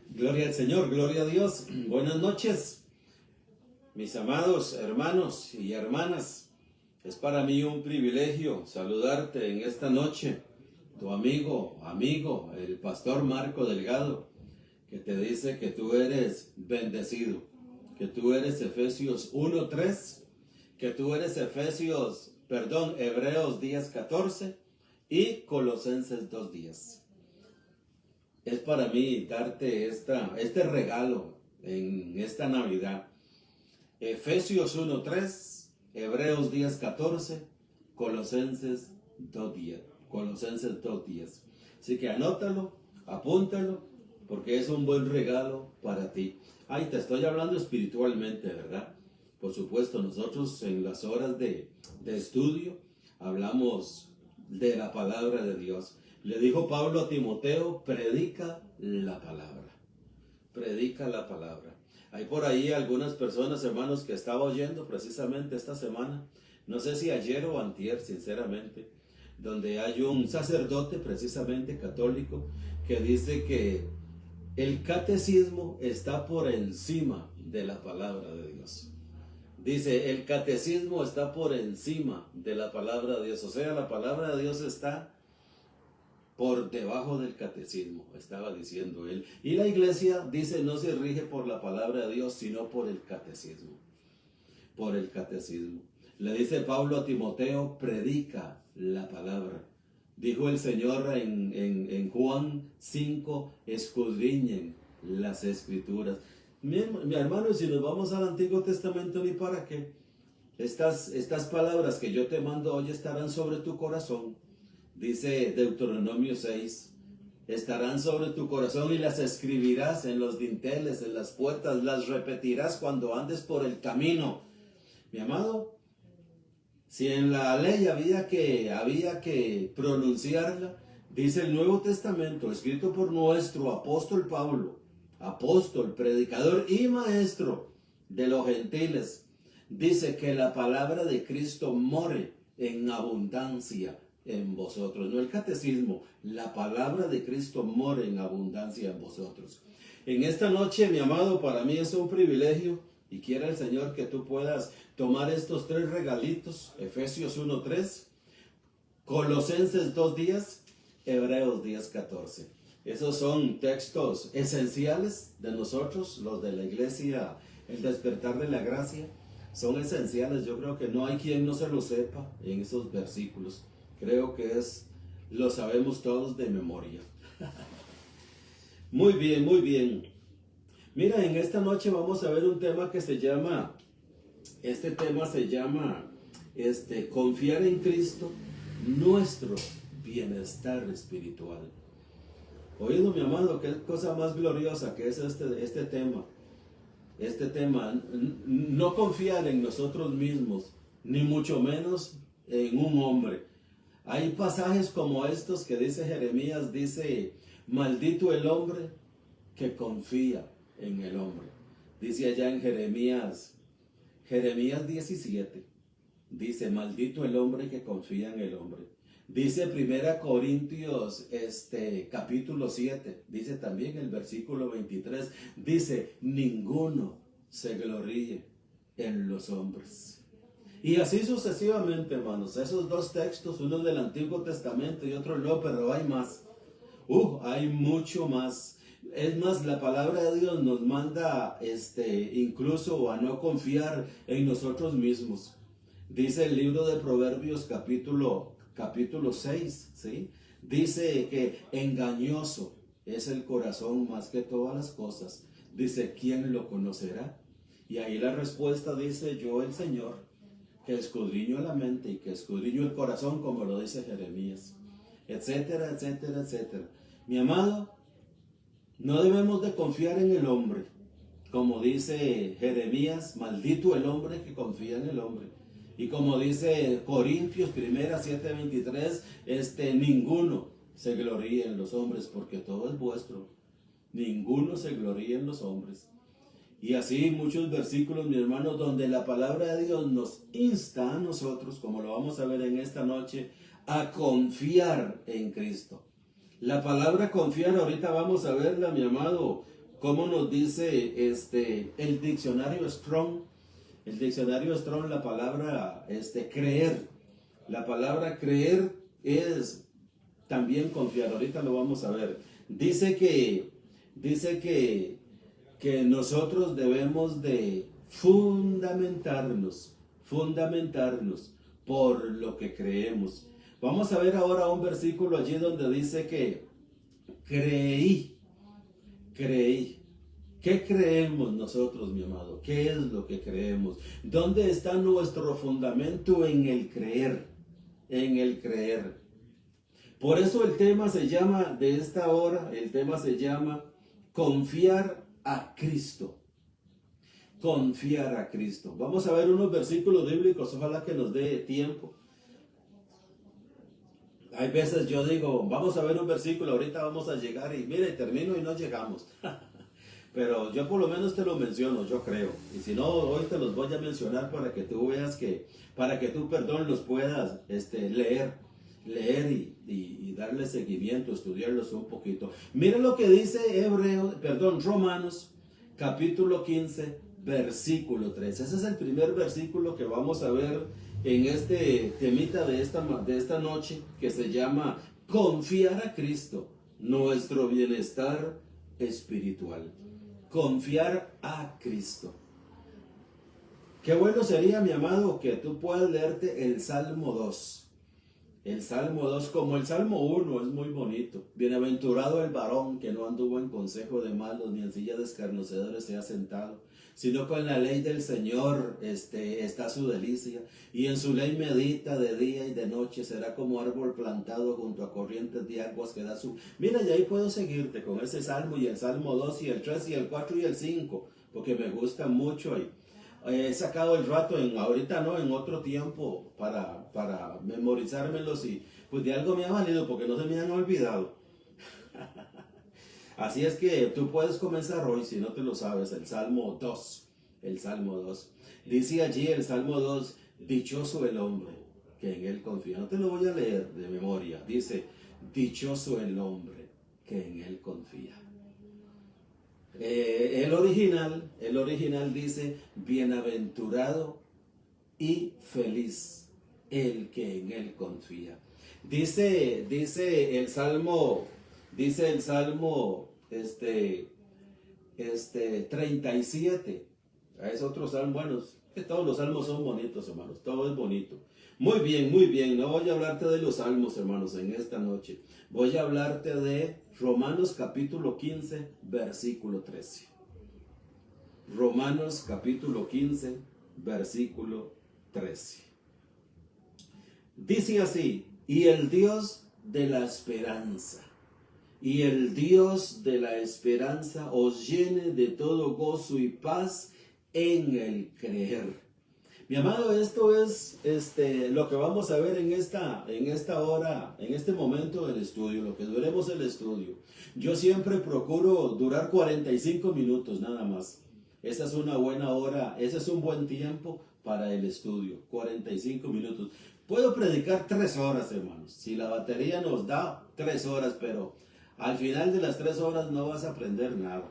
Gloria al Señor, gloria a Dios. Buenas noches, mis amados hermanos y hermanas. Es para mí un privilegio saludarte en esta noche. Tu amigo, el pastor Marco Delgado, que te dice que tú eres bendecido, que tú eres Efesios 1:3, que tú eres Hebreos 10:14 y Colosenses 2:10. Es para mí darte este regalo en esta Navidad. Efesios 1:3, Hebreos 10:14, Colosenses 2:10. Colosenses 2:10. Así que anótalo, apúntalo, porque es un buen regalo para ti. Ay, te estoy hablando espiritualmente, ¿verdad? Por supuesto, nosotros en las horas de estudio hablamos de la palabra de Dios. Le dijo Pablo a Timoteo, predica la palabra. Predica la palabra. Hay por ahí algunas personas, hermanos, que estaba oyendo precisamente esta semana, no sé si ayer o antier, sinceramente, donde hay un sacerdote precisamente católico que dice que el catecismo está por encima de la palabra de Dios. Dice, el catecismo está por encima de la palabra de Dios. O sea, la palabra de Dios está por debajo del catecismo, estaba diciendo él. Y la iglesia dice, no se rige por la palabra de Dios, sino por el catecismo. Por el catecismo. Le dice Pablo a Timoteo, predica la palabra. Dijo el Señor en Juan 5, escudriñen las escrituras. Mi hermano, si nos vamos al Antiguo Testamento, ni para qué. Estas palabras que yo te mando hoy estarán sobre tu corazón. Dice Deuteronomio 6, estarán sobre tu corazón y las escribirás en los dinteles, en las puertas, las repetirás cuando andes por el camino. Mi amado, si en la ley había que pronunciarla, dice el Nuevo Testamento, escrito por nuestro apóstol Pablo, apóstol, predicador y maestro de los gentiles, dice que la palabra de Cristo more en abundancia en vosotros. No el catecismo, la palabra de Cristo more en abundancia en vosotros. En esta noche, mi amado, para mí es un privilegio y quiera el Señor que tú puedas tomar estos tres regalitos, Efesios 1:3, Colosenses 2:10, Hebreos 10:14. Esos son textos esenciales de nosotros, los de la iglesia, el despertar de la gracia. Son esenciales, yo creo que no hay quien no se lo sepa en esos versículos. Creo que lo sabemos todos de memoria. Muy bien, muy bien. Mira, en esta noche vamos a ver un tema que se llama, confiar en Cristo, nuestro bienestar espiritual. Oído, mi amado, qué cosa más gloriosa que es este tema. Este tema, no confiar en nosotros mismos, ni mucho menos en un hombre. Hay pasajes como estos que dice Jeremías, dice, maldito el hombre que confía en el hombre. Dice allá en Jeremías 17, dice, maldito el hombre que confía en el hombre. Dice 1 Corintios capítulo 7, dice también el versículo 23, dice, ninguno se gloríe en los hombres. Y así sucesivamente, hermanos. Esos dos textos, uno del Antiguo Testamento y otro nuevo, pero hay más. Hay mucho más. Es más, la palabra de Dios nos manda incluso a no confiar en nosotros mismos. Dice el libro de Proverbios capítulo 6, ¿sí? Dice que engañoso es el corazón más que todas las cosas. Dice, ¿quién lo conocerá? Y ahí la respuesta dice, yo el Señor, que escudriño la mente y que escudriño el corazón, como lo dice Jeremías, etcétera, etcétera, etcétera. Mi amado, no debemos de confiar en el hombre, como dice Jeremías, maldito el hombre que confía en el hombre. Y como dice Corintios 7:23, ninguno se gloríe en los hombres, porque todo es vuestro. Ninguno se gloríe en los hombres. Y así muchos versículos, mi hermano, donde la palabra de Dios nos insta a nosotros, como lo vamos a ver en esta noche, a confiar en Cristo. La palabra confiar, ahorita vamos a verla, mi amado, como nos dice el diccionario Strong. El diccionario Strong, la palabra creer. La palabra creer es también confiar. Ahorita lo vamos a ver. Dice que nosotros debemos de fundamentarnos por lo que creemos. Vamos a ver ahora un versículo allí donde dice que creí. ¿Qué creemos nosotros, mi amado? ¿Qué es lo que creemos? ¿Dónde está nuestro fundamento en el creer? En el creer. Por eso el tema se llama, de esta hora, el tema se llama confiar a Cristo. Confiar a Cristo. Vamos a ver unos versículos bíblicos, ojalá que nos dé tiempo. Hay veces yo digo, vamos a ver un versículo, ahorita vamos a llegar y mire, termino y no llegamos. Pero yo por lo menos te lo menciono, yo creo. Y si no, hoy te los voy a mencionar para que tú veas para que tú, los puedas leer y darle seguimiento, estudiarlos un poquito. Miren lo que dice Romanos, capítulo 15, versículo 3. Ese es el primer versículo que vamos a ver en este temita de esta noche, que se llama confiar a Cristo, nuestro bienestar espiritual. Confiar a Cristo. Qué bueno sería, mi amado, que tú puedas leerte el Salmo 2. El Salmo 2, como el Salmo 1, es muy bonito. Bienaventurado el varón que no anduvo en consejo de malos, ni en silla de escarnecedores se ha sentado, sino con la ley del Señor está su delicia, y en su ley medita de día y de noche. Será como árbol plantado junto a corrientes de aguas que da su... Mira, y ahí puedo seguirte con ese Salmo, y el Salmo 2, y el 3, y el 4, y el 5, porque me gusta mucho ahí. He sacado el rato, ahorita no, en otro tiempo, para memorizármelos, y pues de algo me ha valido porque no se me han olvidado. Así es que tú puedes comenzar hoy, si no te lo sabes, el Salmo 2. El Salmo 2. Dice allí el Salmo 2, dichoso el hombre que en él confía. No te lo voy a leer de memoria. Dice, dichoso el hombre que en él confía. El original dice, bienaventurado y feliz el que en él confía. Dice el Salmo 37. Es otro salmo. Bueno, que todos los salmos son bonitos, hermanos, todo es bonito. Muy bien, no voy a hablarte de los salmos, hermanos, en esta noche. Voy a hablarte de Romanos capítulo 15, versículo 13. Romanos capítulo 15, versículo 13. Dice así, y el Dios de la esperanza os llene de todo gozo y paz en el creer. Mi amado, esto es lo que vamos a ver en esta hora, en este momento del estudio, lo que duremos el estudio. Yo siempre procuro durar 45 minutos nada más. Esa es una buena hora, ese es un buen tiempo para el estudio, 45 minutos. Puedo predicar 3 horas, hermanos, si la batería nos da 3 horas, pero al final de las 3 horas no vas a aprender nada.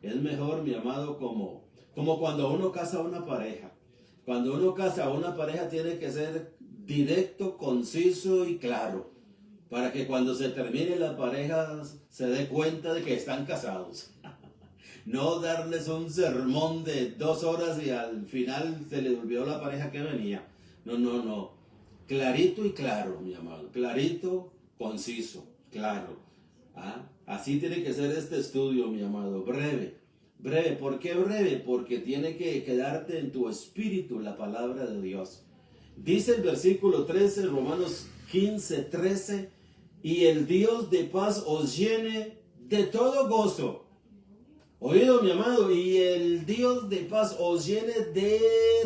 Es mejor, mi amado, como cuando uno casa a una pareja. Cuando uno casa a una pareja tiene que ser directo, conciso y claro, para que cuando se termine la pareja se dé cuenta de que están casados. No darles un sermón de 2 horas y al final se les olvidó la pareja que venía. No. Clarito y claro, mi amado. Clarito, conciso, claro. Así tiene que ser este estudio, mi amado. Breve. ¿Por qué breve? Porque tiene que quedarte en tu espíritu la palabra de Dios. Dice el versículo 13, Romanos 15, 13, y el Dios de paz os llene de todo gozo. Oído, mi amado, y el Dios de paz os llene de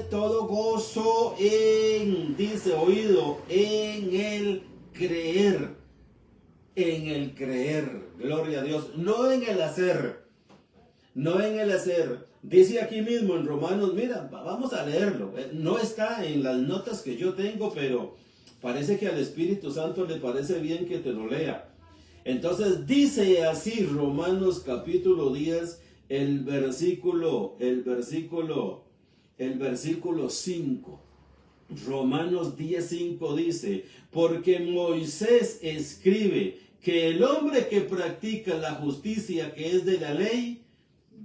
todo gozo en el creer. En el creer, gloria a Dios, no en el hacer. No Dice aquí mismo en Romanos, mira, vamos a leerlo. No está en las notas que yo tengo, pero parece que al Espíritu Santo le parece bien que te lo lea. Entonces dice así Romanos capítulo 10, el versículo 5. Romanos 10:5 dice, porque Moisés escribe que el hombre que practica la justicia que es de la ley,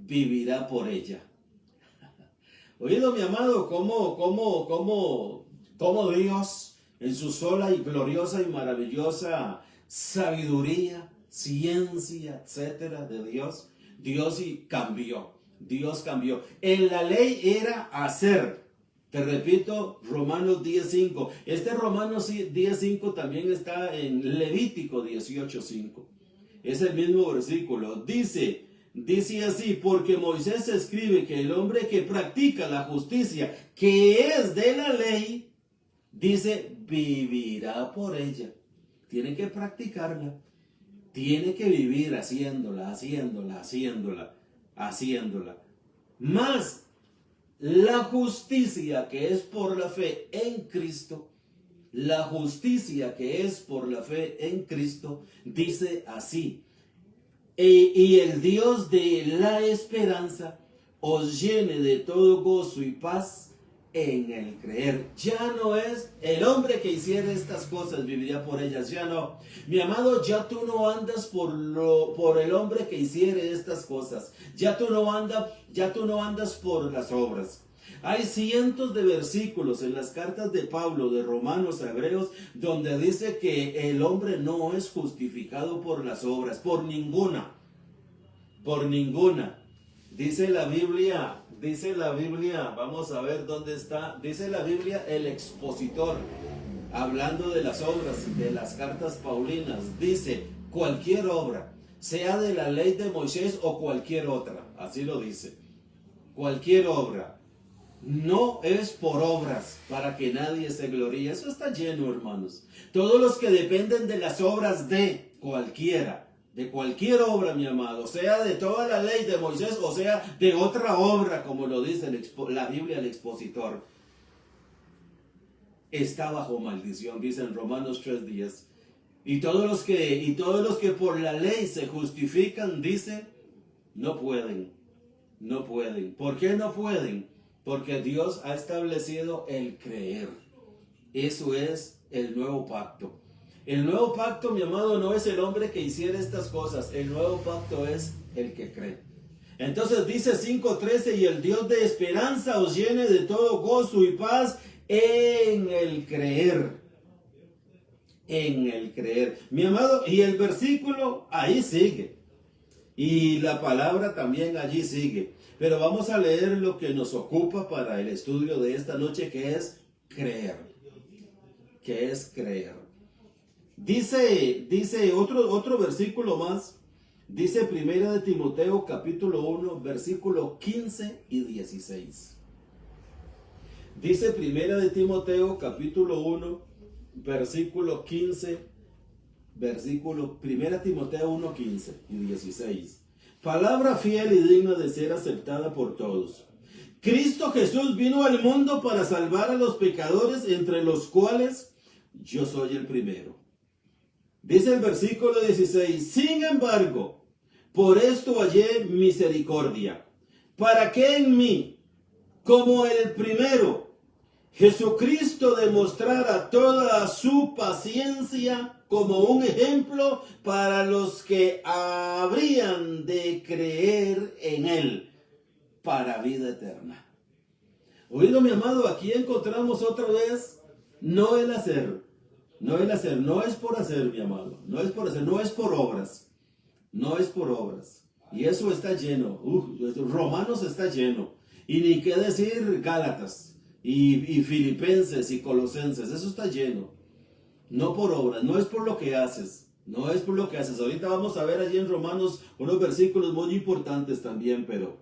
vivirá por ella. Oído, mi amado, cómo Dios, en su sola y gloriosa y maravillosa sabiduría, ciencia, etcétera, de Dios, Dios cambió. En la ley era hacer. Te repito, Romanos 10:5. Este Romanos 10:5 también está en Levítico 18:5. Es el mismo versículo. Dice así, porque Moisés escribe que el hombre que practica la justicia, que es de la ley, dice, vivirá por ella. Tiene que practicarla. Tiene que vivir haciéndola. Más la justicia que es por la fe en Cristo, dice así, y el Dios de la esperanza os llene de todo gozo y paz en el creer. Ya no es el hombre que hiciera estas cosas viviría por ellas, ya no. Mi amado, ya tú no andas por el hombre que hiciere estas cosas. Ya tú no andas por las obras. Hay cientos de versículos en las cartas de Pablo, de Romanos a Hebreos, donde dice que el hombre no es justificado por las obras, por ninguna. Dice la Biblia, vamos a ver dónde está. Dice la Biblia, el expositor, hablando de las obras, de las cartas paulinas, dice, cualquier obra, sea de la ley de Moisés o cualquier otra, así lo dice, cualquier obra. No es por obras para que nadie se gloríe. Eso está lleno, hermanos. Todos los que dependen de las obras de cualquiera, de cualquier obra, mi amado, sea de toda la ley de Moisés o sea de otra obra, como lo dice la Biblia, el expositor, está bajo maldición, dice en Romanos 3:10. Y todos los que por la ley se justifican, dice, no pueden. ¿Por qué no pueden? Porque Dios ha establecido el creer. Eso es el nuevo pacto. El nuevo pacto, mi amado, no es el hombre que hiciera estas cosas. El nuevo pacto es el que cree. Entonces dice 5:13, y el Dios de esperanza os llene de todo gozo y paz en el creer. Mi amado, y el versículo ahí sigue. Y la palabra también allí sigue. Pero vamos a leer lo que nos ocupa para el estudio de esta noche, que es creer. Dice otro versículo más. Dice 1 de Timoteo capítulo 1, versículo 15 y 16. Dice 1 de Timoteo capítulo 1, versículo 15, 1 Timoteo 1, 15 y 16. Palabra fiel y digna de ser aceptada por todos. Cristo Jesús vino al mundo para salvar a los pecadores, entre los cuales yo soy el primero. Dice el versículo 16, sin embargo, por esto hallé misericordia, para que en mí, como el primero, Jesucristo demostrara toda su paciencia como un ejemplo para los que habrían de creer en él para vida eterna. Oído, mi amado, aquí encontramos otra vez no el hacer, no es por hacer, mi amado, no es por obras. Y eso está lleno. Romanos está lleno. Y ni qué decir Gálatas y Filipenses y Colosenses, eso está lleno. No por obras, no es por lo que haces. Ahorita vamos a ver allí en Romanos unos versículos muy importantes también, pero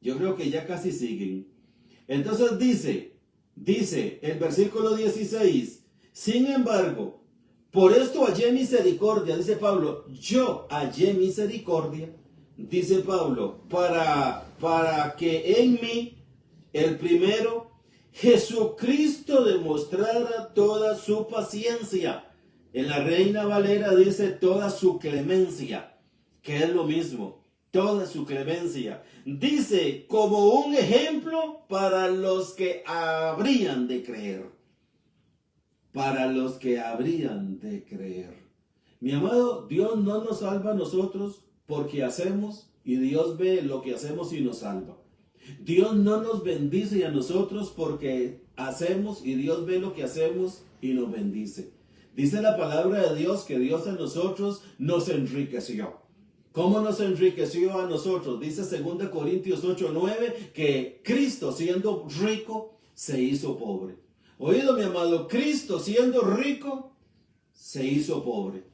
yo creo que ya casi siguen. Entonces dice el versículo 16, sin embargo, por esto hallé misericordia, dice Pablo, yo hallé misericordia dice Pablo, para que en mí, el primero, Jesucristo demostrara toda su paciencia. En la Reina Valera dice toda su clemencia, que es lo mismo, toda su clemencia. Dice como un ejemplo para los que habrían de creer. Para los que habrían de creer. Mi amado, Dios no nos salva a nosotros porque hacemos y Dios ve lo que hacemos y nos salva. Dios no nos bendice a nosotros porque hacemos y Dios ve lo que hacemos y nos bendice. Dice la palabra de Dios que Dios a nosotros nos enriqueció. ¿Cómo nos enriqueció a nosotros? Dice 2 Corintios 8:9 que Cristo siendo rico se hizo pobre. Oído, mi amado, Cristo siendo rico se hizo pobre.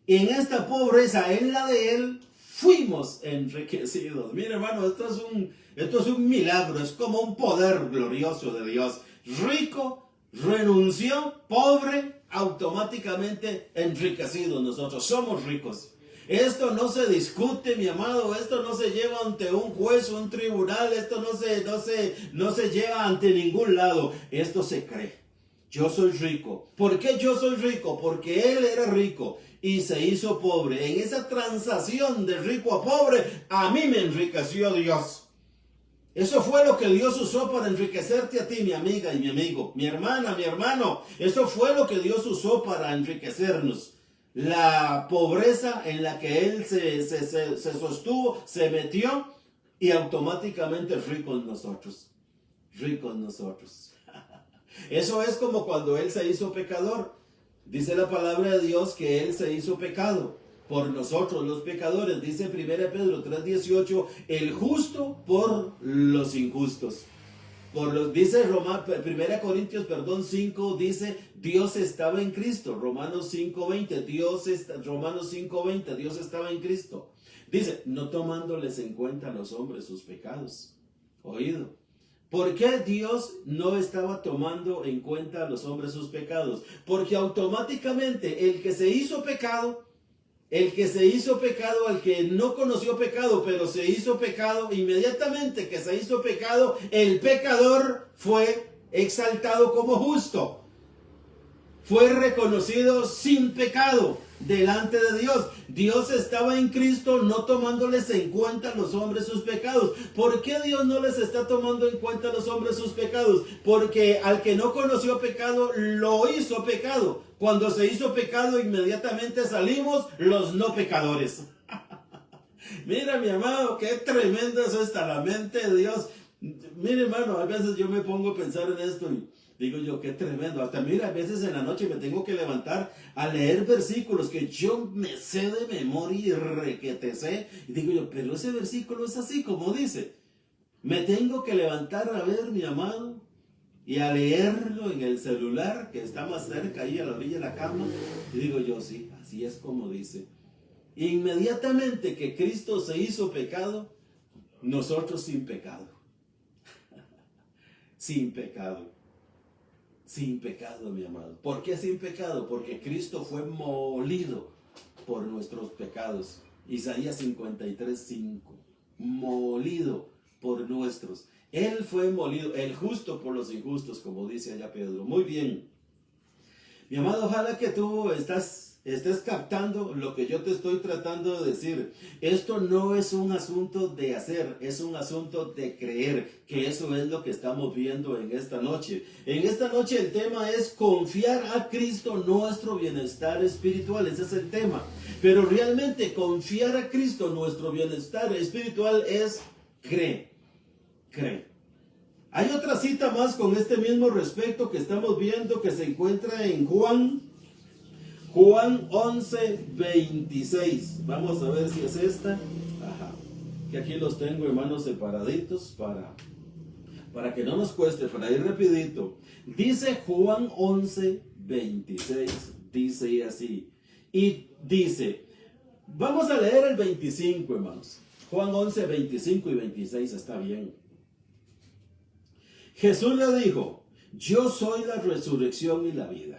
Y en esta pobreza, en la de Él, fuimos enriquecidos. Mire, hermano, esto es un milagro, es como un poder glorioso de Dios. Rico, renunció, pobre, automáticamente enriquecidos nosotros. Somos ricos. Esto no se discute, mi amado, esto no se lleva ante un juez o un tribunal, esto no se lleva ante ningún lado, esto se cree. Yo soy rico. ¿Por qué yo soy rico? Porque Él era rico y se hizo pobre. En esa transacción de rico a pobre, a mí me enriqueció Dios. Eso fue lo que Dios usó para enriquecerte a ti, mi amiga y mi amigo, mi hermana, mi hermano. Eso fue lo que Dios usó para enriquecernos. La pobreza en la que Él se sostuvo, se metió y automáticamente ricos nosotros. Ricos nosotros. Eso es como cuando Él se hizo pecador. Dice la palabra de Dios que Él se hizo pecado por nosotros los pecadores. Dice 1 Pedro 3:18, el justo por los injustos. Dice 1 Corintios 5, dice Dios estaba en Cristo. Romanos 5:20, Dios estaba en Cristo. Dice, no tomándoles en cuenta a los hombres sus pecados. Oído. ¿Por qué Dios no estaba tomando en cuenta a los hombres sus pecados? Porque automáticamente el que se hizo pecado, el que no conoció pecado, pero se hizo pecado, inmediatamente que se hizo pecado, el pecador fue exaltado como justo. Fue reconocido sin pecado delante de Dios. Dios estaba en Cristo no tomándoles en cuenta a los hombres sus pecados. ¿Por qué Dios no les está tomando en cuenta a los hombres sus pecados? Porque al que no conoció pecado, lo hizo pecado. Cuando se hizo pecado, inmediatamente salimos los no pecadores. Mira, mi hermano, qué tremendo es esta la mente de Dios. Mira, hermano, a veces yo me pongo a pensar en esto y digo yo, qué tremendo. Hasta mira, a veces en la noche me tengo que levantar a leer versículos que yo me sé de memoria y requete sé. Y digo yo, pero ese versículo es así como dice. Me tengo que levantar a ver, mi amado, y a leerlo en el celular que está más cerca, ahí a la orilla de la cama. Y digo yo, sí, así es como dice. Inmediatamente que Cristo se hizo pecado, nosotros sin pecado. Sin pecado. Sin pecado, mi amado. ¿Por qué sin pecado? Porque Cristo fue molido por nuestros pecados. Isaías 53:5. Molido por nuestros. Él fue molido, el justo por los injustos, como dice allá Pedro. Muy bien. Mi amado, ojalá que tú estés captando lo que yo te estoy tratando de decir. Esto no es un asunto de hacer, es un asunto de creer, que eso es lo que estamos viendo en esta noche. En esta noche el tema es confiar a Cristo nuestro bienestar espiritual, ese es el tema. Pero realmente confiar a Cristo nuestro bienestar espiritual es cree. Hay otra cita más con este mismo respecto que estamos viendo que se encuentra en Juan 11:26. Vamos a ver si es esta. Ajá. Que aquí los tengo, hermanos, separaditos para que no nos cueste, para ir rapidito. Dice Juan 11:26. Dice así. Y dice, vamos a leer el 25, hermanos. Juan 11:25 y 26 está bien. Jesús le dijo, yo soy la resurrección y la vida.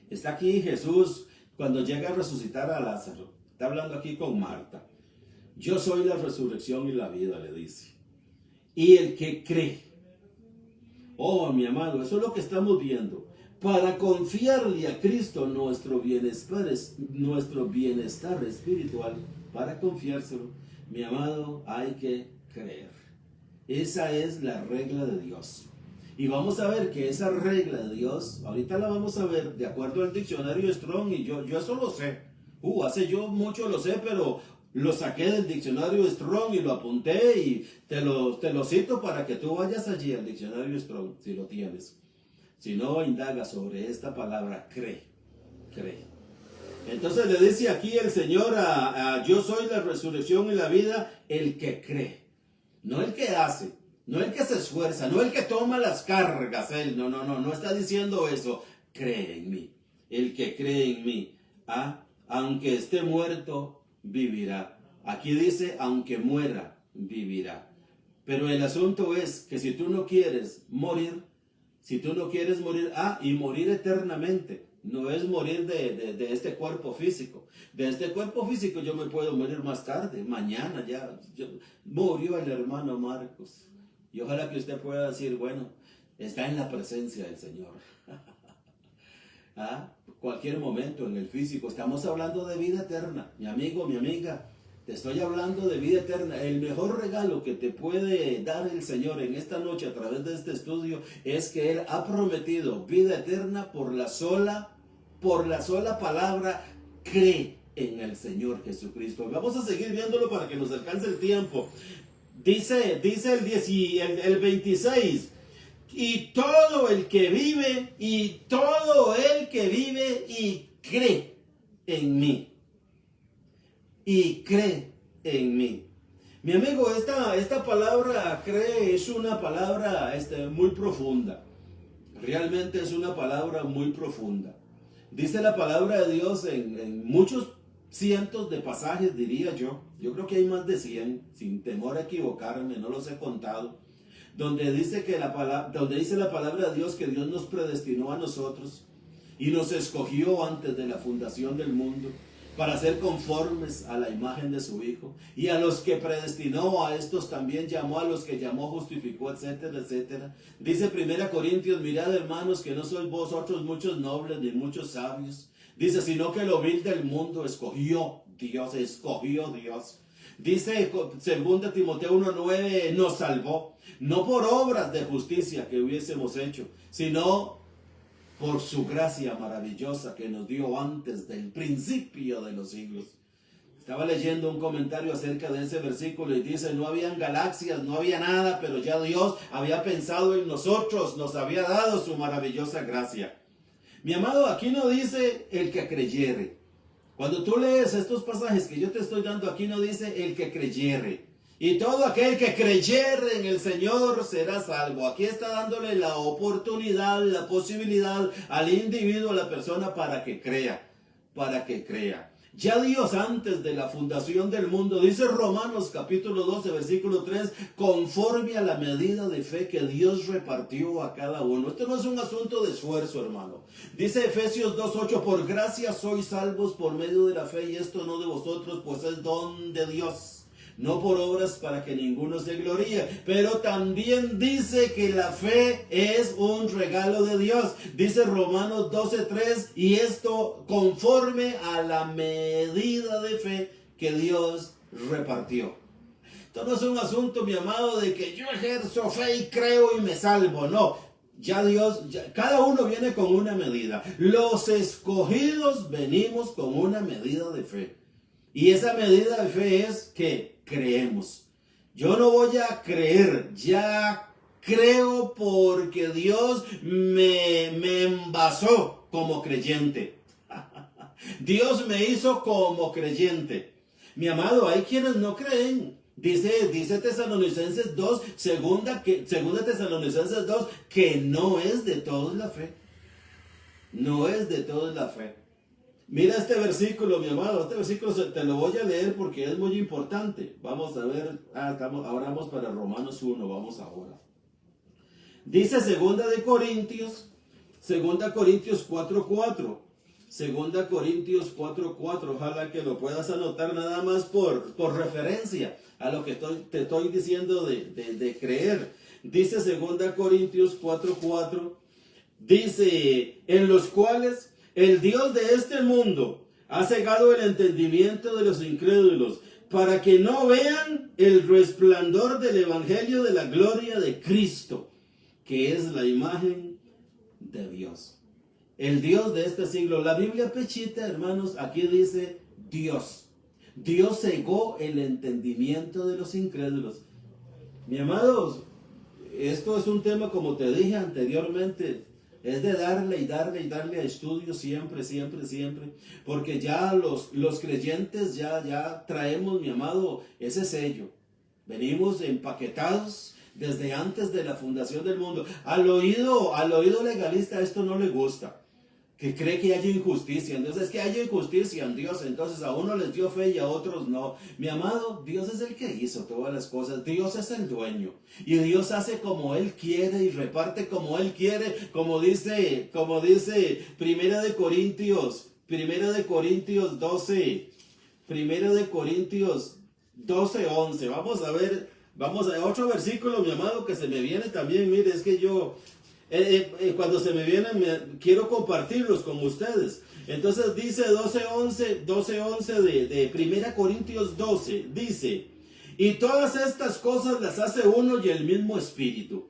Está aquí Jesús cuando llega a resucitar a Lázaro. Está hablando aquí con Marta. Yo soy la resurrección y la vida, le dice. Y el que cree. Oh, mi amado, eso es lo que estamos viendo. Para confiarle a Cristo nuestro bienestar espiritual, para confiárselo, mi amado, hay que creer. Esa es la regla de Dios. Y vamos a ver que esa regla de Dios, ahorita la vamos a ver de acuerdo al diccionario Strong, y yo eso lo sé. Hace yo mucho lo sé, pero lo saqué del diccionario Strong y lo apunté y te lo cito para que tú vayas allí al diccionario Strong, si lo tienes. Si no, indaga sobre esta palabra, cree. Entonces le dice aquí el Señor yo soy la resurrección y la vida, el que cree. No el que hace, no el que se esfuerza, no el que toma las cargas. Él no está diciendo eso. Cree en mí. El que cree en mí, aunque esté muerto, vivirá. Aquí dice, aunque muera, vivirá. Pero el asunto es que si tú no quieres morir, y morir eternamente, no es morir de este cuerpo físico. De este cuerpo físico yo me puedo morir más tarde, mañana ya. Murió el hermano Marcos. Y ojalá que usted pueda decir, bueno, está en la presencia del Señor. Cualquier momento en el físico. Estamos hablando de vida eterna. Mi amigo, mi amiga, te estoy hablando de vida eterna. El mejor regalo que te puede dar el Señor en esta noche a través de este estudio es que Él ha prometido vida eterna por la sola palabra. Cree en el Señor Jesucristo. Vamos a seguir viéndolo para que nos alcance el tiempo. Dice el 26. Y todo el que vive y cree en mí. Y cree en mí. Mi amigo, esta palabra cree es una palabra muy profunda. Realmente es una palabra muy profunda. Dice la palabra de Dios en muchos cientos de pasajes, diría yo. Yo creo que hay más de 100, sin temor a equivocarme, no los he contado. Donde dice la palabra de Dios que Dios nos predestinó a nosotros y nos escogió antes de la fundación del mundo para ser conformes a la imagen de su Hijo. Y a los que predestinó, a estos también llamó, a los que llamó justificó, etcétera, etcétera. Dice 1 Corintios, mirad hermanos que no sois vosotros muchos nobles ni muchos sabios. Dice, sino que lo vil del mundo escogió Dios. Dice 2 Timoteo 1:9, nos salvó, no por obras de justicia que hubiésemos hecho, sino por su gracia maravillosa que nos dio antes del principio de los siglos. Estaba leyendo un comentario acerca de ese versículo y dice, no habían galaxias, no había nada, pero ya Dios había pensado en nosotros, nos había dado su maravillosa gracia. Mi amado, aquí no dice el que creyere. Cuando tú lees estos pasajes que yo te estoy dando, aquí no dice el que creyere. Y todo aquel que creyere en el Señor será salvo. Aquí está dándole la oportunidad, la posibilidad al individuo, a la persona para que crea. Ya Dios antes de la fundación del mundo, dice Romanos capítulo 12, versículo 3, conforme a la medida de fe que Dios repartió a cada uno. Esto no es un asunto de esfuerzo, hermano. Dice Efesios 2:8, por gracia sois salvos por medio de la fe, y esto no de vosotros, pues es don de Dios. No por obras para que ninguno se gloríe. Pero también dice que la fe es un regalo de Dios. Dice Romanos 12:3, y esto conforme a la medida de fe que Dios repartió. Esto no es un asunto, mi amado, de que yo ejerzo fe y creo y me salvo. No, cada uno viene con una medida. Los escogidos venimos con una medida de fe. Y esa medida de fe es que creemos. Yo no voy a creer, ya creo porque Dios me envasó como creyente. Dios me hizo como creyente. Mi amado, hay quienes no creen. Dice Tesalonicenses 2, segunda Tesalonicenses 2, que no es de todos la fe. No es de todos la fe. Mira este versículo, mi amado. Este versículo te lo voy a leer porque es muy importante. Vamos a ver. Ahora vamos para Romanos 1. Vamos ahora. Dice 2 Corintios 4:4. 2 Corintios 4:4. Ojalá que lo puedas anotar nada más por referencia a lo que te estoy diciendo de creer. Dice 2 Corintios 4:4. Dice, en los cuales el Dios de este mundo ha cegado el entendimiento de los incrédulos, para que no vean el resplandor del evangelio de la gloria de Cristo, que es la imagen de Dios. El Dios de este siglo. La Biblia pechita, hermanos, aquí dice Dios. Dios cegó el entendimiento de los incrédulos. Mi amados, esto es un tema, como te dije anteriormente, es de darle y darle y darle a estudio siempre, siempre, siempre. Porque ya los creyentes ya traemos, mi amado, ese sello. Venimos empaquetados desde antes de la fundación del mundo. Al oído legalista esto no le gusta. Que cree que hay injusticia. Entonces es que hay injusticia en Dios. Entonces a uno les dio fe y a otros no. Mi amado, Dios es el que hizo todas las cosas. Dios es el dueño. Y Dios hace como Él quiere y reparte como Él quiere. Como dice Primera de Corintios 12. Primera de Corintios 12:11. Vamos a ver otro versículo, mi amado, que se me viene también. Mire, es que yo... cuando se me vienen, quiero compartirlos con ustedes. Entonces dice 12:11 de 1 Corintios 12, dice, y todas estas cosas las hace uno y el mismo Espíritu.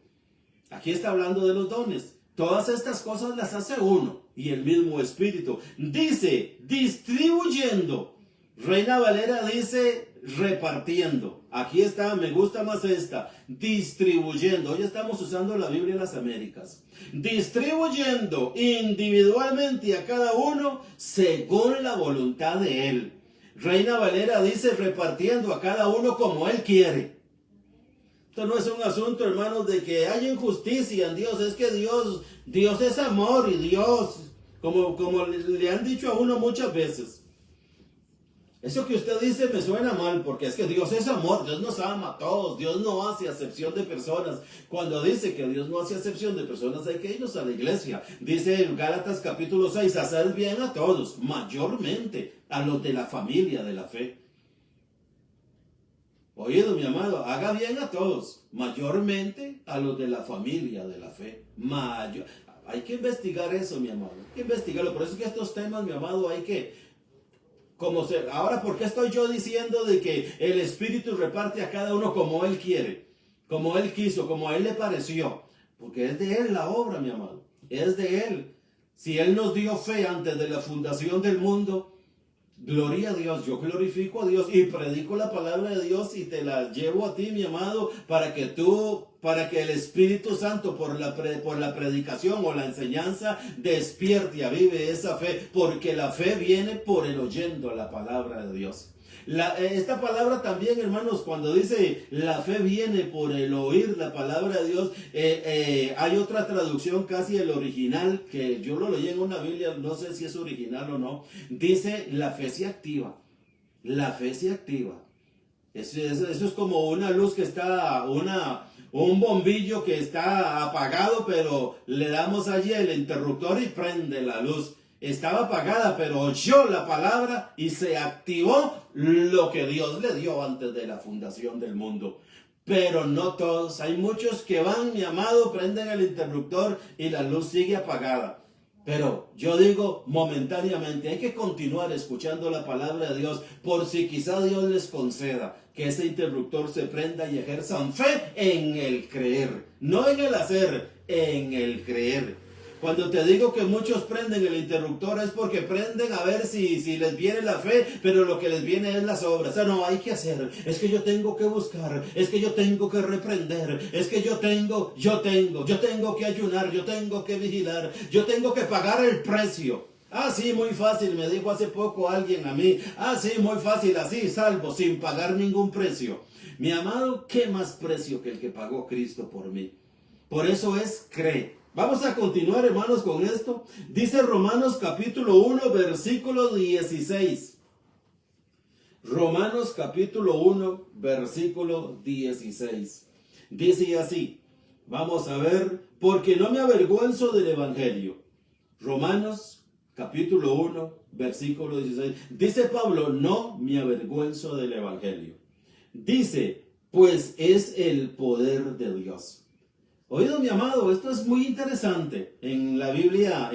Aquí está hablando de los dones. Todas estas cosas las hace uno y el mismo Espíritu. Dice, distribuyendo. Reina Valera dice, repartiendo. Aquí está, me gusta más esta, distribuyendo. Hoy estamos usando la Biblia en las Américas. Distribuyendo individualmente a cada uno según la voluntad de Él. Reina Valera dice, repartiendo a cada uno como Él quiere. Esto no es un asunto, hermanos, de que hay injusticia en Dios. Es que Dios es amor y Dios, como le han dicho a uno muchas veces. Eso que usted dice me suena mal, porque es que Dios es amor, Dios nos ama a todos, Dios no hace acepción de personas. Cuando dice que Dios no hace acepción de personas, hay que irnos a la iglesia. Dice en Gálatas capítulo 6, hacer bien a todos, mayormente a los de la familia de la fe. Oído, mi amado, haga bien a todos, mayormente a los de la familia de la fe. Hay que investigar eso, mi amado, hay que investigarlo. Por eso es que estos temas, mi amado, hay que... Ahora, ¿por qué estoy yo diciendo de que el Espíritu reparte a cada uno como Él quiere, como Él quiso, como a Él le pareció? Porque es de Él la obra, mi amado, es de Él. Si Él nos dio fe antes de la fundación del mundo, gloria a Dios, yo glorifico a Dios y predico la palabra de Dios y te la llevo a ti, mi amado, para que el Espíritu Santo por la predicación o la enseñanza despierte y avive esa fe, porque la fe viene por el oyendo la palabra de Dios. Esta palabra también, hermanos, cuando dice la fe viene por el oír la palabra de Dios, hay otra traducción, casi el original, que yo lo leí en una Biblia, no sé si es original o no, dice la fe se activa. La fe se activa. Eso es como una luz que está, un bombillo que está apagado, pero le damos allí el interruptor y prende la luz. Estaba apagada, pero oyó la palabra y se activó lo que Dios le dio antes de la fundación del mundo. Pero no todos. Hay muchos que van, mi amado, prenden el interruptor y la luz sigue apagada. Pero yo digo, momentáneamente hay que continuar escuchando la palabra de Dios, por si quizá Dios les conceda que ese interruptor se prenda y ejerzan fe en el creer. No en el hacer, en el creer. Cuando te digo que muchos prenden el interruptor es porque prenden a ver si les viene la fe, pero lo que les viene es las obras. O sea, no hay que hacer, es que yo tengo que buscar, es que yo tengo que reprender, es que yo tengo que ayunar, yo tengo que vigilar, yo tengo que pagar el precio. Ah, sí, muy fácil, me dijo hace poco alguien a mí. Ah, sí, muy fácil, así, salvo, sin pagar ningún precio. Mi amado, ¿qué más precio que el que pagó Cristo por mí? Por eso es cree. Vamos a continuar, hermanos, con esto. Dice Romanos capítulo 1, versículo 16. Romanos capítulo 1, versículo 16. Dice así, vamos a ver, porque no me avergüenzo del Evangelio. Romanos capítulo 1, versículo 16. Dice Pablo, no me avergüenzo del evangelio. Dice, pues es el poder de Dios. Oído, mi amado, esto es muy interesante en la Biblia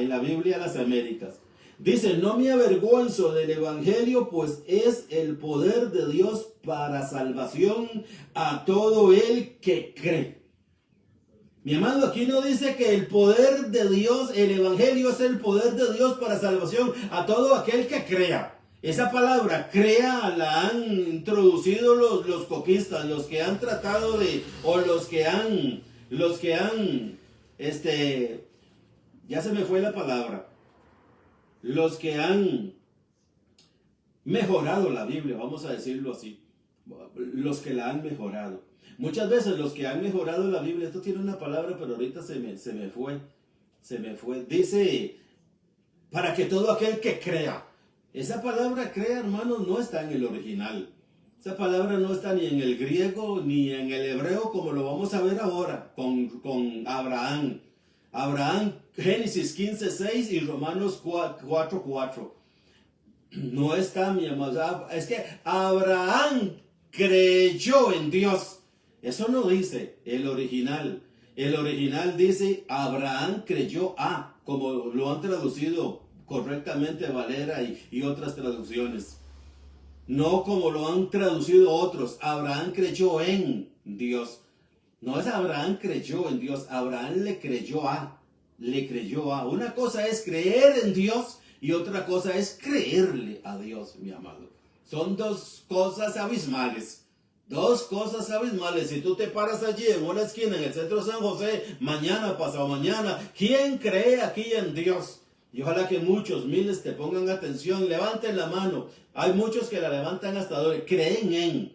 Las Américas. Dice, no me avergüenzo del evangelio, pues es el poder de Dios para salvación a todo el que cree. Mi amado, aquí no dice que el poder de Dios, el evangelio es el poder de Dios para salvación a todo aquel que crea. Esa palabra crea la han introducido los coquistas, los que han tratado de, o los que han, ya se me fue la palabra, los que han mejorado la Biblia, vamos a decirlo así, los que la han mejorado. Muchas veces los que han mejorado la Biblia, esto tiene una palabra, pero ahorita se me fue. Dice, para que todo aquel que crea. Esa palabra crea, hermanos, no está en el original. Esa palabra no está ni en el griego ni en el hebreo, como lo vamos a ver ahora con Abraham. Abraham, Génesis 15:6 y Romanos 4:4. No está, mi amado. Es que Abraham creyó en Dios. Eso no dice el original. El original dice Abraham creyó a, como lo han traducido correctamente Valera y otras traducciones. No como lo han traducido otros. Abraham creyó en Dios. No es Abraham creyó en Dios. Abraham le creyó a. Una cosa es creer en Dios y otra cosa es creerle a Dios, mi amado. Son dos cosas abismales. Dos cosas abismales. Si tú te paras allí en una esquina en el centro de San José, mañana, pasado mañana, ¿quién cree aquí en Dios? Y ojalá que muchos, miles, te pongan atención, levanten la mano. Hay muchos que la levantan hasta hoy, creen en.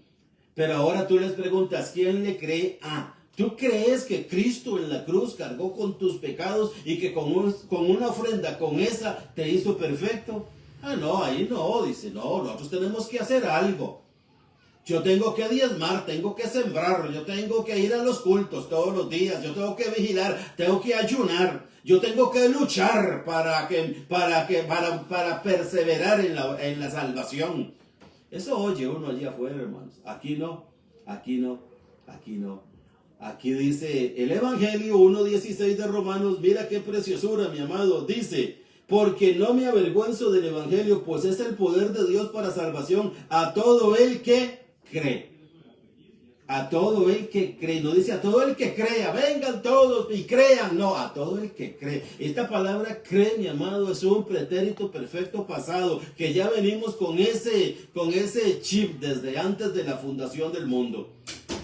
Pero ahora tú les preguntas, ¿quién le cree a? ¿Tú crees que Cristo en la cruz cargó con tus pecados y que con una ofrenda, con esa, te hizo perfecto? Ah, no, ahí no, dice, no, nosotros tenemos que hacer algo. Yo tengo que diezmar, tengo que sembrar, yo tengo que ir a los cultos todos los días, yo tengo que vigilar, tengo que ayunar, yo tengo que luchar para perseverar en la salvación. Eso oye uno allí afuera, hermanos. Aquí no. Aquí dice el Evangelio 1:16 de Romanos, mira qué preciosura, mi amado. Dice, porque no me avergüenzo del Evangelio, pues es el poder de Dios para salvación a todo el que cree. A todo el que cree. No dice a todo el que crea, vengan todos y crean. No, a todo el que cree. Esta palabra cree, mi amado, es un pretérito perfecto pasado, que ya venimos con ese chip desde antes de la fundación del mundo.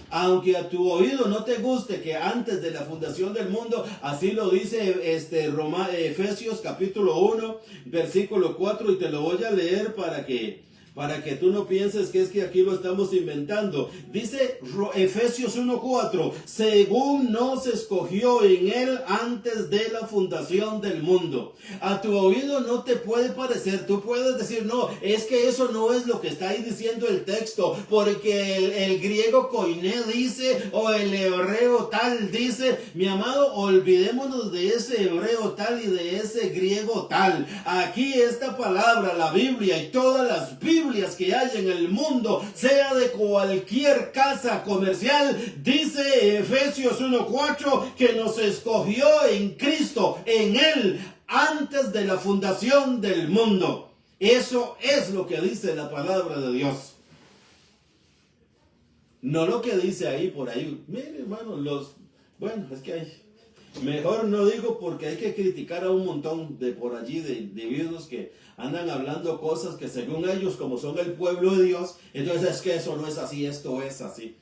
Aunque a tu oído no te guste que antes de la fundación del mundo, así lo dice Efesios capítulo 1, versículo 4, y te lo voy a leer para que tú no pienses que es que aquí lo estamos inventando. Dice Efesios 1:4, según nos escogió en él antes de la fundación del mundo. A tu oído no te puede parecer, tú puedes decir, no, es que eso no es lo que está ahí diciendo el texto, porque el griego koiné dice, o el hebreo tal dice. Mi amado, olvidémonos de ese hebreo tal y de ese griego tal. Aquí esta palabra, la Biblia y todas las Biblias que hay en el mundo, sea de cualquier casa comercial, dice Efesios 1:4 que nos escogió en Cristo, en Él, antes de la fundación del mundo. Eso es lo que dice la palabra de Dios. No lo que dice ahí por ahí. Mire, hermano, bueno, es que hay... Mejor no digo porque hay que criticar a un montón de por allí, de individuos que andan hablando cosas que según ellos, como son el pueblo de Dios, entonces es que eso no es así, esto es así.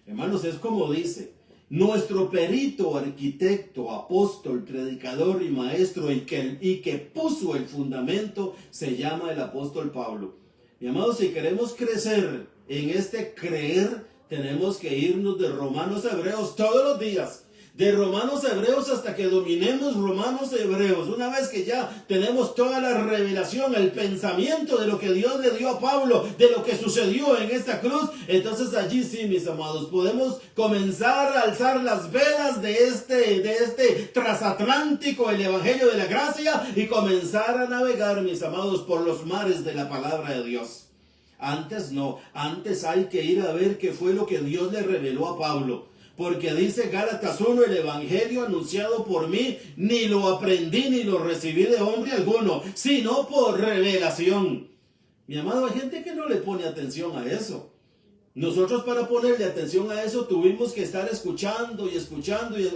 Hermanos, es como dice, nuestro perito, arquitecto, apóstol, predicador y maestro y que puso el fundamento, se llama el apóstol Pablo. Mi amado, si queremos crecer en este creer, tenemos que irnos de Romanos a Hebreos todos los días. de Romanos a Hebreos hasta que dominemos Romanos a Hebreos. Una vez que ya tenemos toda la revelación, el pensamiento de lo que Dios le dio a Pablo, de lo que sucedió en esta cruz, entonces allí sí, mis amados, podemos comenzar a alzar las velas de este transatlántico, el Evangelio de la Gracia, y comenzar a navegar, mis amados, por los mares de la palabra de Dios. Antes no, antes hay que ir a ver qué fue lo que Dios le reveló a Pablo. Porque dice Gálatas 1, el evangelio anunciado por mí, ni lo aprendí ni lo recibí de hombre alguno, sino por revelación. Mi amado, hay gente que no le pone atención a eso. Nosotros para ponerle atención a eso tuvimos que estar escuchando y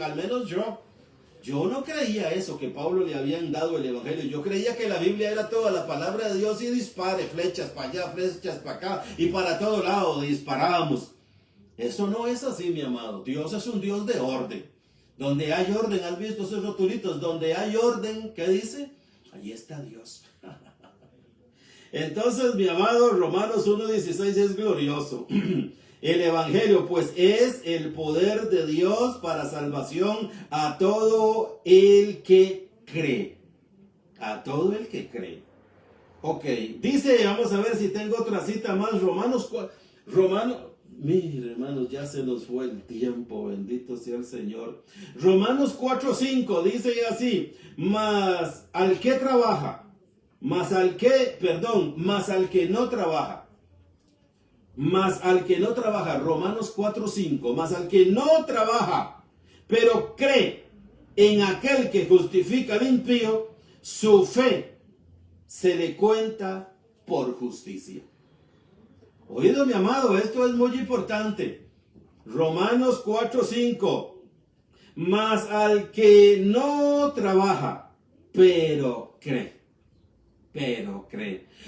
al menos yo no creía eso, que Pablo le habían dado el evangelio. Yo creía que la Biblia era toda la palabra de Dios y dispare, flechas para allá, flechas para acá y para todo lado disparábamos. Eso no es así, mi amado. Dios es un Dios de orden. Donde hay orden, ¿has visto esos rotulitos? Donde hay orden, ¿qué dice? Allí está Dios. Entonces, mi amado, Romanos 1:16 es glorioso. El evangelio, pues, es el poder de Dios para salvación a todo el que cree. A todo el que cree. Ok, dice, vamos a ver si tengo otra cita más. Mire, hermanos, ya se nos fue el tiempo, bendito sea el Señor. Romanos 4:5 dice así: mas al que trabaja, mas al que no trabaja, Romanos 4:5, mas al que no trabaja, pero cree en aquel que justifica al impío, su fe se le cuenta por justicia. Oído, mi amado, esto es muy importante. Romanos 4:5. Mas al que no trabaja, pero cree.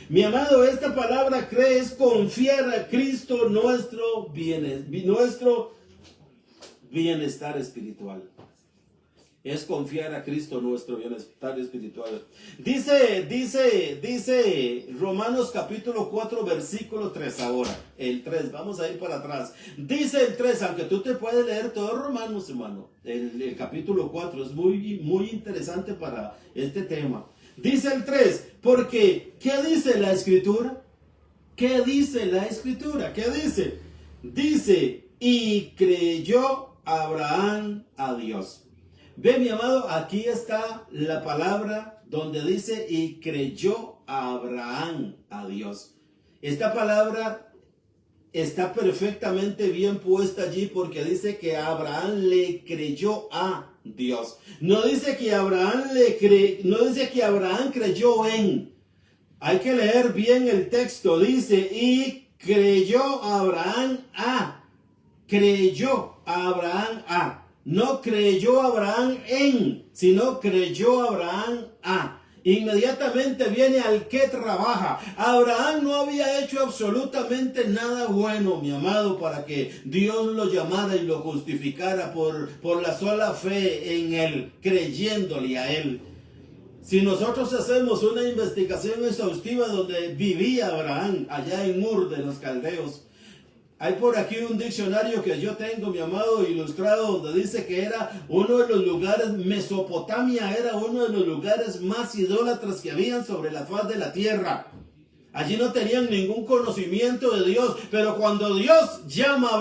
Mi amado, esta palabra cree es confiar a Cristo nuestro bienestar espiritual. Es confiar a Cristo nuestro bienestar espiritual. Dice Romanos capítulo 4 versículo 3 ahora. El 3, vamos a ir para atrás. Dice el 3, aunque tú te puedes leer todo Romanos, hermano. El capítulo 4 es muy interesante para este tema. Dice el 3, porque ¿qué dice la Escritura? ¿Qué dice la Escritura? ¿Qué dice? Dice, y creyó Abraham a Dios. Ve, mi amado, aquí está la palabra donde dice, y creyó Abraham a Dios. Esta palabra está perfectamente bien puesta allí porque dice que Abraham le creyó a Dios. No dice que Abraham creyó en. Hay que leer bien el texto. Dice, y creyó Abraham a. Creyó Abraham a. No creyó Abraham en, sino creyó Abraham a. Inmediatamente viene al que trabaja. Abraham no había hecho absolutamente nada bueno, mi amado, para que Dios lo llamara y lo justificara por la sola fe en él, creyéndole a él. Si nosotros hacemos una investigación exhaustiva donde vivía Abraham, allá en Ur de los Caldeos, hay por aquí un diccionario que yo tengo, mi amado, ilustrado, donde dice que era uno de los lugares, Mesopotamia era uno de los lugares más idólatras que habían sobre la faz de la tierra. Allí no tenían ningún conocimiento de Dios, pero cuando Dios llama a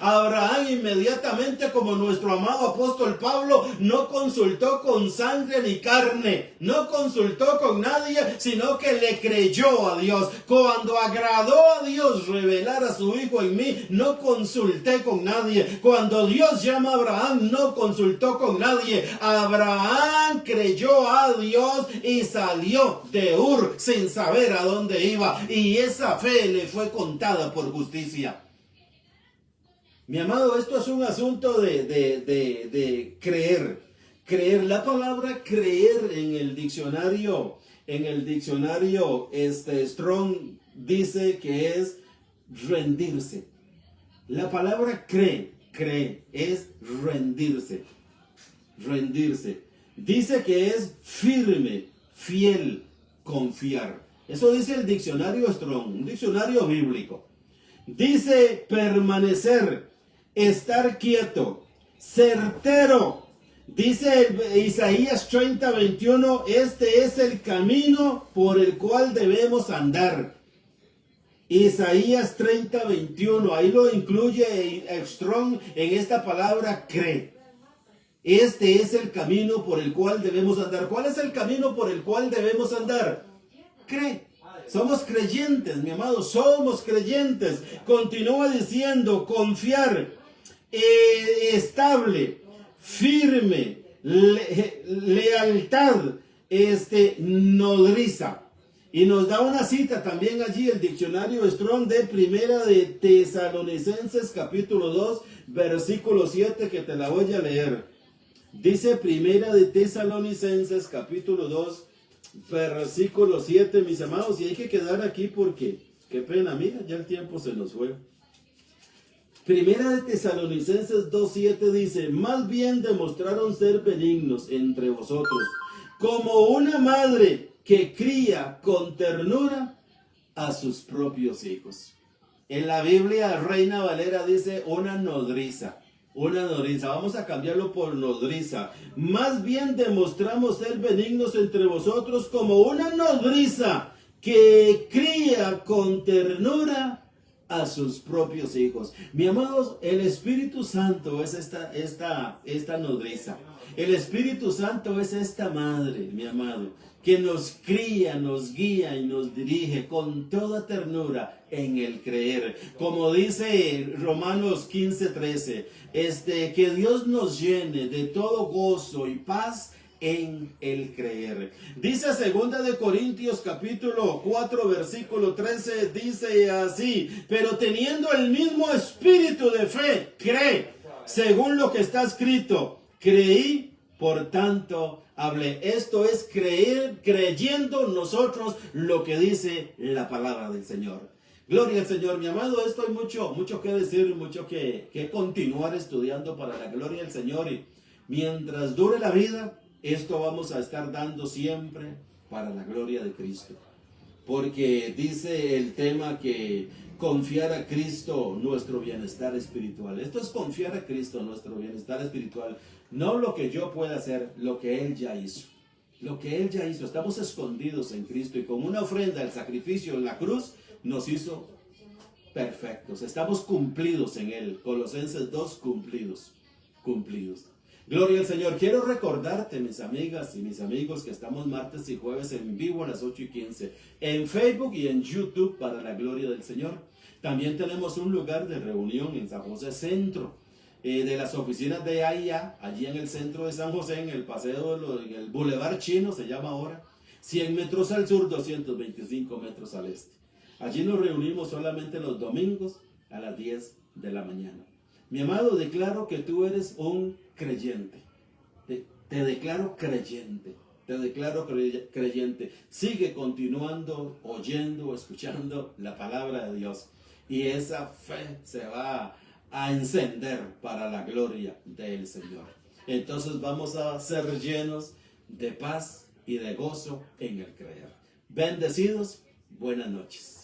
Abraham inmediatamente, como nuestro amado apóstol Pablo, no consultó con sangre ni carne, no consultó con nadie, sino que le creyó a Dios. Cuando agradó a Dios revelar a su Hijo en mí, no consulté con nadie. Cuando Dios llama a Abraham, no consultó con nadie. Abraham creyó a Dios y salió de Ur sin saber a dónde iba, y esa fe le fue contada por justicia. Mi amado, esto es un asunto de creer. La palabra creer en el diccionario Strong dice que es rendirse. La palabra cree es rendirse. Dice que es firme, fiel, confiar. Eso dice el diccionario Strong, un diccionario bíblico. Dice permanecer, estar quieto, certero. Dice Isaías 30:21, este es el camino por el cual debemos andar. Isaías 30:21, ahí lo incluye Strong en esta palabra cree. Este es el camino por el cual debemos andar. ¿Cuál es el camino por el cual debemos andar? Cree. Somos creyentes, mi amado, somos creyentes. Continúa diciendo, confiar, estable, firme, lealtad, nodriza. Y nos da una cita también allí el diccionario Strong de Primera de Tesalonicenses capítulo 2 versículo 7, que te la voy a leer. Dice Primera de Tesalonicenses capítulo 2 versículo 7, mis amados, y hay que quedar aquí porque qué pena, mira, ya el tiempo se nos fue. Primera de Tesalonicenses 2:7 dice, más bien demostraron ser benignos entre vosotros, como una madre que cría con ternura a sus propios hijos. En la Biblia Reina Valera dice una nodriza. Una nodriza, vamos a cambiarlo por nodriza. Más bien demostramos ser benignos entre vosotros como una nodriza que cría con ternura a sus propios hijos. Mi amados, el Espíritu Santo es esta nodriza. El Espíritu Santo es esta madre, mi amado, que nos cría, nos guía y nos dirige con toda ternura en el creer. Como dice Romanos 15:13, que Dios nos llene de todo gozo y paz en el creer. Dice 2 de Corintios capítulo 4 versículo 13, dice así, pero teniendo el mismo espíritu de fe, cree, según lo que está escrito, creí, por tanto hablé. Esto es creer, creyendo nosotros lo que dice la palabra del Señor. Gloria al Señor, mi amado. Esto hay mucho que decir, mucho que continuar estudiando para la gloria del Señor. Y mientras dure la vida, esto vamos a estar dando siempre para la gloria de Cristo. Porque dice el tema que confiar a Cristo nuestro bienestar espiritual. Esto es confiar a Cristo nuestro bienestar espiritual. No lo que yo pueda hacer, lo que Él ya hizo. Lo que Él ya hizo. Estamos escondidos en Cristo y con una ofrenda, el sacrificio en la cruz, nos hizo perfectos. Estamos cumplidos en Él. Colosenses 2, cumplidos. Gloria al Señor. Quiero recordarte, mis amigas y mis amigos, que estamos martes y jueves en vivo a las 8:15 en Facebook y en YouTube para la gloria del Señor. También tenemos un lugar de reunión en San José Centro, de las oficinas de AIA, allí en el centro de San José, en el paseo, en el Boulevard Chino se llama ahora, 100 metros al sur, 225 metros al este. Allí nos reunimos solamente los domingos a las 10 de la mañana. Mi amado, declaro que tú eres un creyente. Te declaro creyente. Te declaro creyente. Sigue continuando, oyendo, escuchando la palabra de Dios. Y esa fe se va a encender para la gloria del Señor. Entonces vamos a ser llenos de paz y de gozo en el creer. Bendecidos, buenas noches.